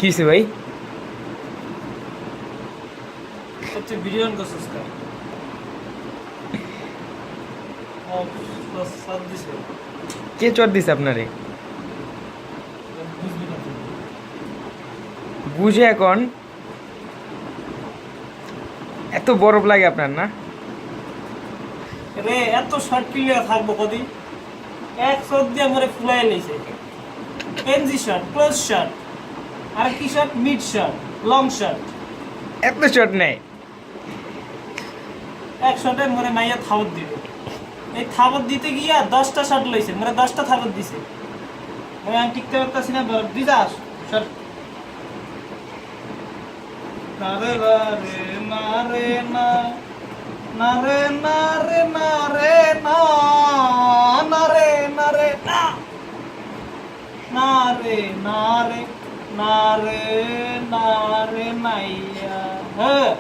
কিসে ভাই? হচ্ছে ভিডিও অন করছিস কা সাত দিছে কে চট দিছে আপনারে? বুঝবি না তুই। বুঝে এখন এত বরফ লাগে আপনার না? রে এত শর্ট ক্লিয়ার থাকবো কদিন এক শট দিয়ে আমারে ফুলাই লইছে এনজি শট ক্লোজ শট আর কি shot mid shot long shot এত চট নেই। এক শটে মরে মাইয়া থাবত দিবে এই থাবত দিতে গিয়া 10টা শট লইছে মরে 10টা থাবত দিছে আমি টিকতে পারতাছি না বরফ দিদাস শট নারে রে নারে না নারে নারে নারে না নারে নারে না নারে নারে নারে নারে নাইয়া হ্যাঁ